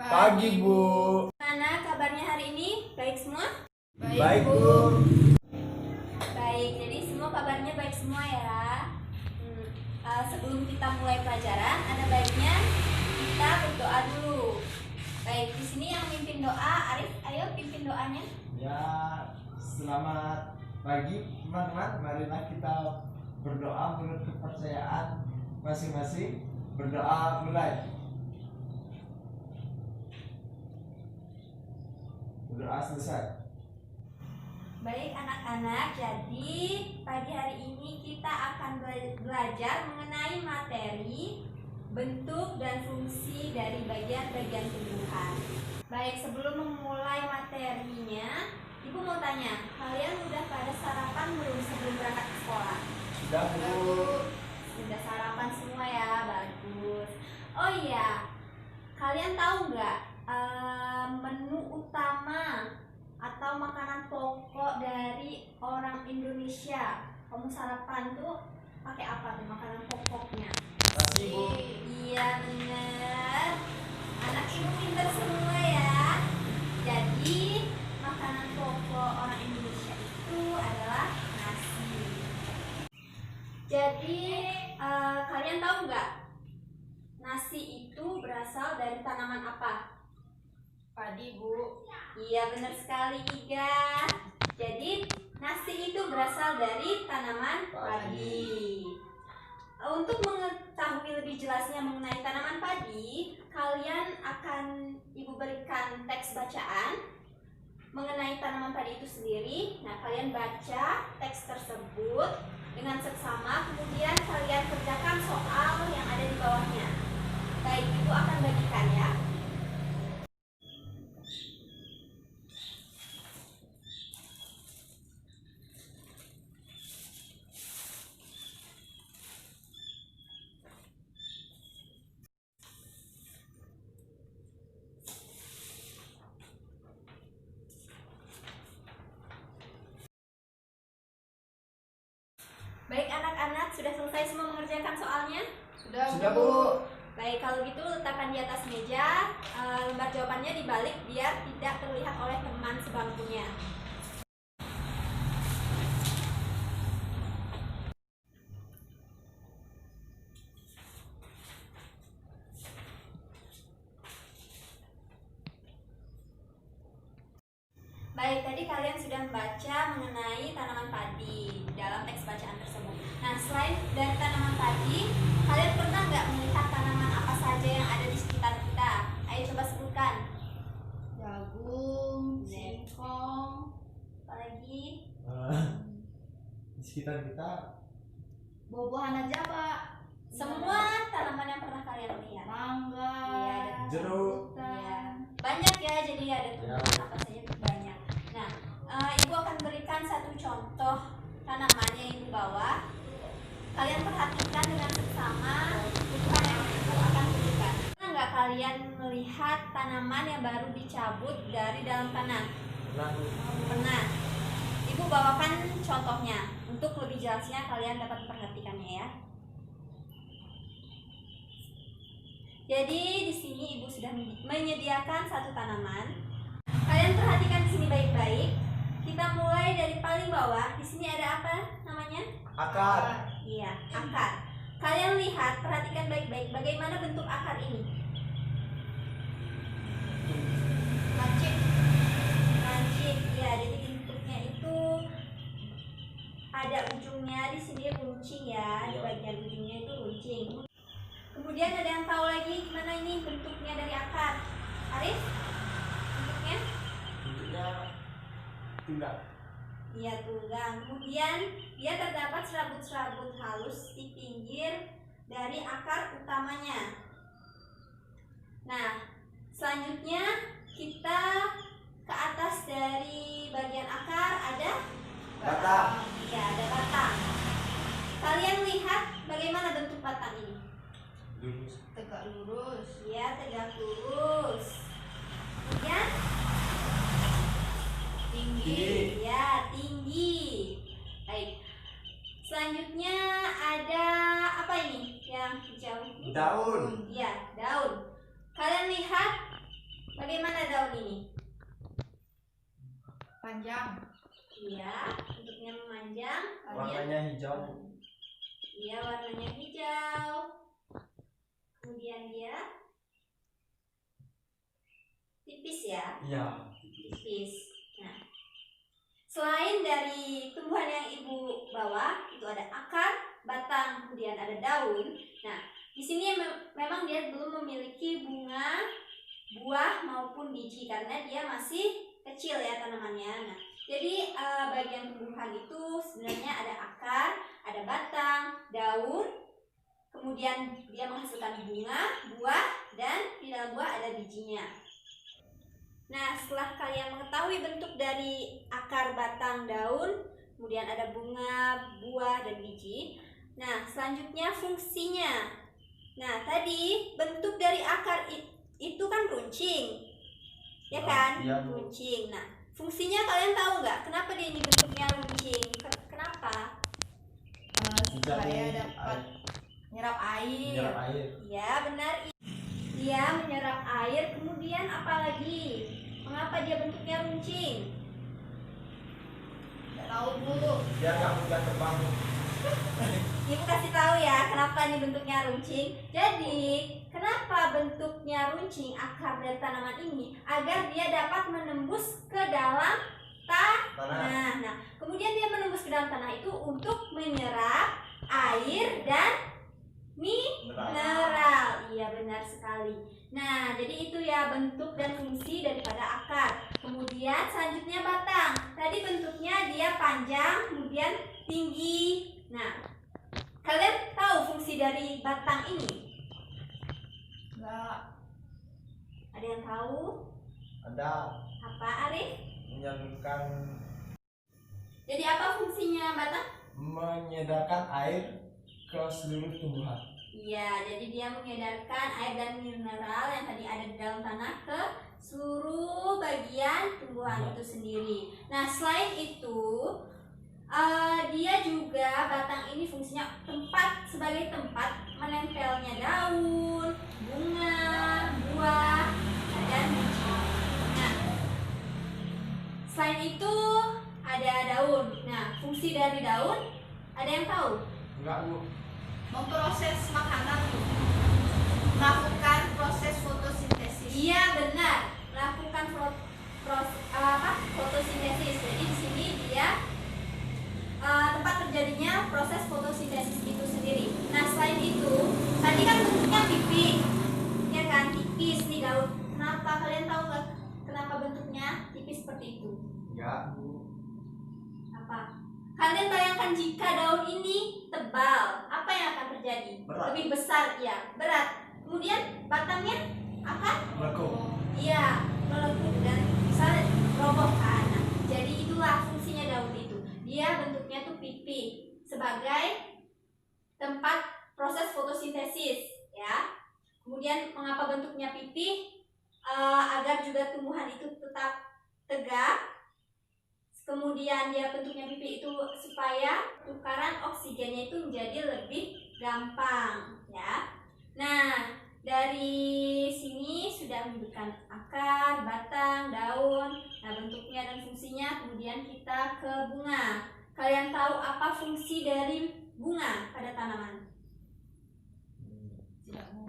Pagi, Bu. Mana kabarnya hari ini? Baik semua? Baik, Bu. Baik, jadi semua kabarnya baik semua ya. Sebelum kita mulai pelajaran, ada baiknya kita berdoa dulu. Baik, di sini yang mimpin doa, Arif, ayo pimpin doanya. Ya, selamat pagi teman-teman. Marilah kita berdoa menurut kepercayaan masing-masing. Berdoa mulai. Berdoa selesai. Baik anak-anak, jadi pagi hari ini kita akan belajar mengenai materi, bentuk dan fungsi dari bagian-bagian tumbuhan. Baik, sebelum memulai materinya, Ibu mau tanya, kalian udah pada sarapan belum sebelum berangkat ke sekolah? Sudah, Bu. Sudah sarapan semua ya, bagus. Oh iya, kalian tahu nggak menu utama atau makanan pokok dari orang Indonesia? Kamu sarapan tuh pakai apa tuh makanan pokoknya? Nasi, Bu. Iya benar. Anak ibu pintar semua ya. Jadi makanan pokok orang Indonesia itu adalah nasi. Jadi kalian tahu nggak nasi itu berasal dari tanaman apa? Padi, Bu. Iya benar sekali Iga. Jadi nasi itu berasal dari tanaman padi. Untuk mengetahui lebih jelasnya mengenai tanaman padi, kalian akan Ibu berikan teks bacaan mengenai tanaman padi itu sendiri. Nah, kalian baca teks tersebut dengan seksama, kemudian kalian kerjakan soal yang ada di bawahnya. Baik, Ibu akan bagikan ya. Baik anak-anak, sudah selesai semua mengerjakan soalnya? Sudah, Bu. Baik, kalau gitu letakkan di atas meja, lembar jawabannya dibalik biar tidak terlihat oleh teman sebangkunya. Baik, tadi kalian sudah membaca mengenai tanaman padi dalam teks bacaan tersebut. Nah, selain dari tanaman padi, kalian pernah nggak melihat tanaman apa saja yang ada di sekitar kita? Ayo coba sebutkan. Jagung, singkong, Apalagi? Di sekitar kita buah-buahan aja, Pak. Semua tanaman yang pernah kalian lihat. Mangga, Iya, ada jeruk. Iya. Banyak ya, jadi ada tanaman apa saja banyak. Nah, Ibu akan berikan satu contoh tanaman yang Ibu bawa. Kalian perhatikan dengan seksama bukan yang Ibu akan berikan. Pernah nggak kalian melihat tanaman yang baru dicabut dari dalam tanah? Pernah. Ibu bawakan contohnya. Untuk lebih jelasnya kalian dapat memperhatikannya ya. Jadi di sini Ibu sudah menyediakan satu tanaman. Kalian perhatikan di sini baik-baik. Kita mulai dari paling bawah. Di sini ada apa namanya? akar. Iya, akar. Kalian lihat, perhatikan baik-baik bagaimana bentuk akar ini. lancip, Lancip, ya. Jadi bentuknya itu ada ujungnya di sini runcing ya. Di bagian ujungnya itu runcing. Kemudian ada yang tahu lagi gimana ini bentuknya dari akar? Arif? Bentuknya? Bentuknya tunggal. Iya, tunggang. Kemudian dia terdapat serabut-serabut halus di pinggir dari akar utamanya. Nah, selanjutnya kita ke atas dari bagian akar ada Batang. ya, ada batang. Kalian lihat bagaimana bentuk batang ini? Lurus. tegak lurus, Ya, tegak lurus. Kemudian tinggi, ya, tinggi. Baik. Selanjutnya ada apa ini yang hijau? Daun. Iya, daun. Kalian lihat Iya, bentuknya memanjang. Kemudian Warnanya hijau. iya, warnanya hijau. Kemudian dia tipis ya, Iya. tipis. Nah, selain dari tumbuhan yang ibu bawa, itu ada akar, batang, kemudian ada daun. Nah, di sini memang dia belum memiliki bunga, buah maupun biji karena dia masih kecil ya tanamannya. Nah, jadi bagian tumbuhan itu sebenarnya ada akar, ada batang, daun, kemudian dia menghasilkan bunga, buah, dan di dalam buah ada bijinya. Nah, setelah kalian mengetahui bentuk dari akar, batang, daun, kemudian ada bunga, buah, dan biji. Nah, selanjutnya fungsinya. Nah, tadi bentuk dari akar itu kan runcing, ya kan? Iya, Bu. Runcing. Nah, fungsinya kalian tahu nggak? Kenapa dia ini bentuknya runcing? Kenapa? Supaya dapat nyerap air. Menyerap air. Ya, benar. Dia menyerap air. Kemudian apa lagi? Mengapa dia bentuknya runcing? Nggak tahu Bu. Dia nggak mudah terbang. Ibu kasih tahu ya kenapa ini bentuknya runcing. Jadi, kenapa bentuknya runcing akar dari tanaman ini? Agar dia dapat menembus ke dalam tanah. Nah, kemudian dia menembus ke dalam tanah itu untuk menyerap air dan mineral. Iya, benar sekali. Nah, jadi itu ya bentuk dan fungsi daripada akar. Kemudian selanjutnya batang. Tadi bentuknya dia panjang, kemudian tinggi. Nah, kalian tahu fungsi dari batang ini? Nggak. Ada yang tahu? Ada Apa, Arif? menyalurkan, Jadi apa fungsinya batang? menyedarkan air ke seluruh tumbuhan. Iya, jadi dia mengedarkan air dan mineral yang tadi ada di dalam tanah ke seluruh bagian tumbuhan itu sendiri. Nah, selain itu, dia juga batang ini fungsinya sebagai tempat menempelnya daun, bunga, buah, dan biji. Nah, selain itu ada daun. Nah, fungsi dari daun ada yang tahu? Enggak, Bu. Memproses makanan Bu. Melakukan proses fotosintesis. Iya, benar. Melakukan fotosintesis. Jadi di sini dia tempat terjadinya proses fotosintesis itu sendiri. Nah, selain itu, tadi kan bentuknya tipis, ya kan? Tipis nih daun. Kenapa kalian tahu nggak? Kenapa bentuknya tipis seperti itu? Enggak, Bu. Apa? Kalian bayangkan jika daun ini tebal, apa yang akan terjadi? Berat. Lebih besar, ya, berat. Kemudian batangnya akan Melengkung. iya, melengkung dan bisa roboh kan. Nah, jadi itulah fungsinya daun itu. Dia bentuknya tuh pipih sebagai tempat proses fotosintesis, ya. Kemudian mengapa bentuknya pipih? Agar juga tumbuhan itu tetap tegak. Kemudian dia bentuknya pipih itu supaya tukaran oksigennya itu menjadi lebih gampang, ya. Nah, dari sini sudah menunjukkan akar, batang, daun, nah bentuknya dan fungsinya. Kemudian kita ke bunga. Kalian tahu apa fungsi dari bunga pada tanaman? Tidak Bu.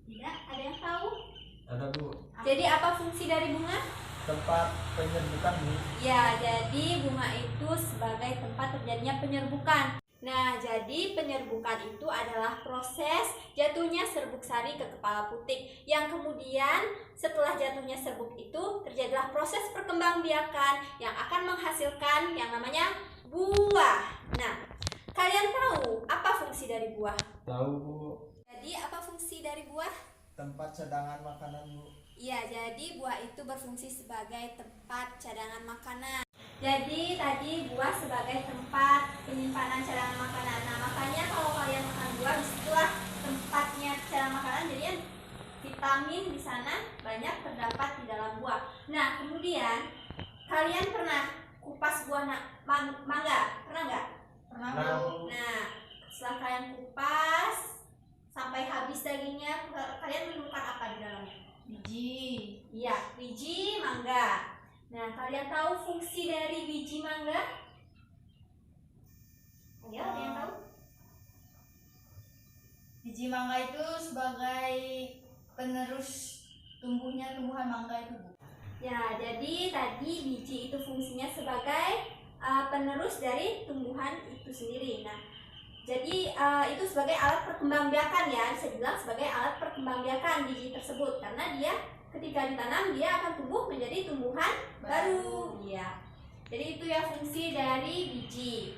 Tidak? Ada yang tahu? Ada, Bu. Jadi apa fungsi dari bunga? Tempat penyerbukan, Bu. Ya, jadi bunga itu sebagai tempat terjadinya penyerbukan. Nah, jadi penyerbukan itu adalah proses jatuhnya serbuk sari ke kepala putik, yang kemudian setelah jatuhnya serbuk itu terjadilah proses perkembangbiakan yang akan menghasilkan yang namanya buah. Nah, kalian tahu apa fungsi dari buah? Tahu, Bu. Jadi apa fungsi dari buah? Tempat cadangan makanan, Bu. Iya, jadi buah itu berfungsi sebagai tempat cadangan makanan. Jadi tadi buah sebagai tempat penyimpanan cadangan makanan. Nah, makanya kalau kalian makan buah, disitulah tempatnya cadangan makanan. Jadi vitamin di sana banyak terdapat di dalam buah. Nah, kemudian kalian pernah kupas buah mangga? Pernah nggak? Pernah Nah, Bu. Nah, setelah kalian kupas sampai habis dagingnya, kalian menemukan apa di dalamnya? Biji. Iya, biji mangga. Nah, kalian tahu fungsi dari mangga? Ayo, ada yang tahu? Biji mangga itu sebagai penerus tumbuhan mangga itu, Bu. Ya, jadi tadi biji itu fungsinya sebagai penerus dari tumbuhan itu sendiri. Nah, jadi itu sebagai alat perkembangbiakan ya, bisa dibilang sebagai alat perkembangbiakan biji tersebut karena dia ketika ditanam dia akan tumbuh menjadi tumbuhan baru. Ya. Jadi itu ya fungsi dari biji.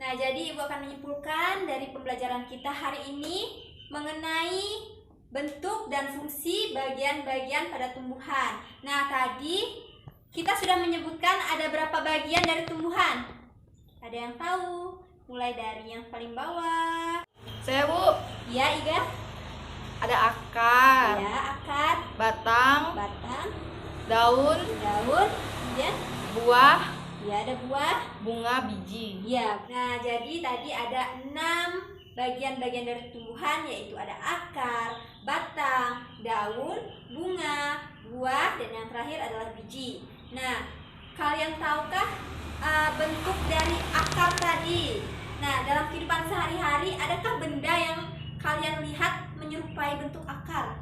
Nah, jadi Ibu akan menyimpulkan dari pembelajaran kita hari ini mengenai bentuk dan fungsi bagian-bagian pada tumbuhan. Nah, tadi kita sudah menyebutkan ada berapa bagian dari tumbuhan? Ada yang tahu? Mulai dari yang paling bawah. Saya, Bu. Ya, Iga. Ada akar, Ya, akar, batang, batang, daun, daun, kemudian buah, ya ada buah. bunga, biji. Ya. Nah, jadi tadi ada 6 bagian-bagian dari tumbuhan, yaitu ada akar, batang, daun, bunga, buah, dan yang terakhir adalah biji. Nah, kalian tahukah bentuk dari akar tadi? Nah, dalam kehidupan sehari-hari adakah benda yang kalian lihat menyerupai bentuk akar?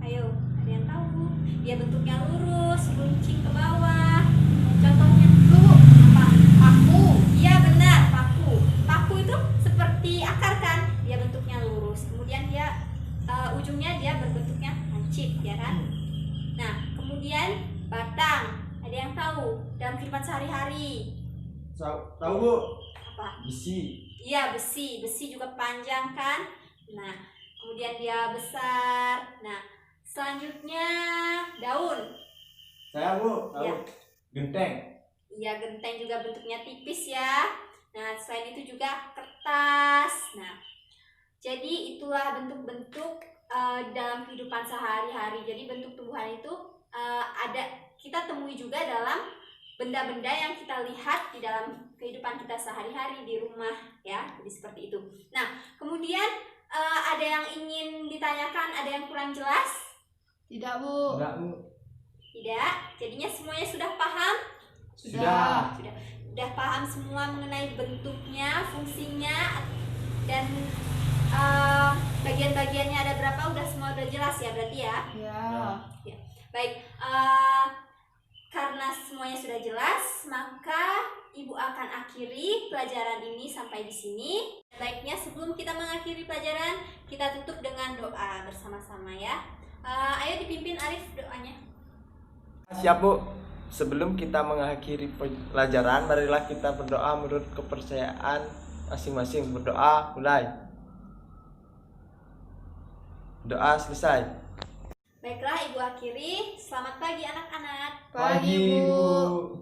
Ayo, ada yang tahu? Dia bentuknya lurus, runcing ke bawah. Contohnya dulu apa? Paku. Iya benar, paku. Paku itu seperti akar kan? Dia bentuknya lurus. Kemudian dia ujungnya dia berbentuknya lancip, ya kan? Nah, kemudian batang. Ada yang tahu dalam kehidupan sehari-hari? Tahu Bu? Apa? Besi. Iya, besi. Besi juga panjang kan? Nah, kemudian dia besar. Nah, selanjutnya daun. Saya Bu, tahu. Ya. Genteng. Iya, genteng juga bentuknya tipis ya. Nah, selain itu juga kertas. Nah, jadi itulah bentuk-bentuk dalam kehidupan sehari-hari. Jadi bentuk tumbuhan itu kita temui juga dalam benda-benda yang kita lihat di dalam kehidupan kita sehari-hari di rumah ya. Jadi seperti itu. Nah, kemudian ada yang ingin ditanyakan, ada yang kurang jelas? Tidak, Bu. Enggak Bu. Tidak. Jadinya semuanya sudah paham? Sudah. Sudah paham semua mengenai bentuknya, fungsinya, dan bagian-bagiannya ada berapa? Semua udah jelas ya berarti ya? Ya. Baik, karena semuanya sudah jelas, maka Ibu akan akhiri pelajaran ini sampai di sini. Baiknya sebelum kita mengakhiri pelajaran, kita tutup dengan doa bersama-sama ya. Ayo dipimpin Arif doanya. Siap Bu. Sebelum kita mengakhiri pelajaran, marilah kita berdoa menurut kepercayaan masing-masing. Berdoa mulai. Doa selesai. Baiklah, Ibu akhiri. Selamat pagi anak-anak. Pagi, Bu.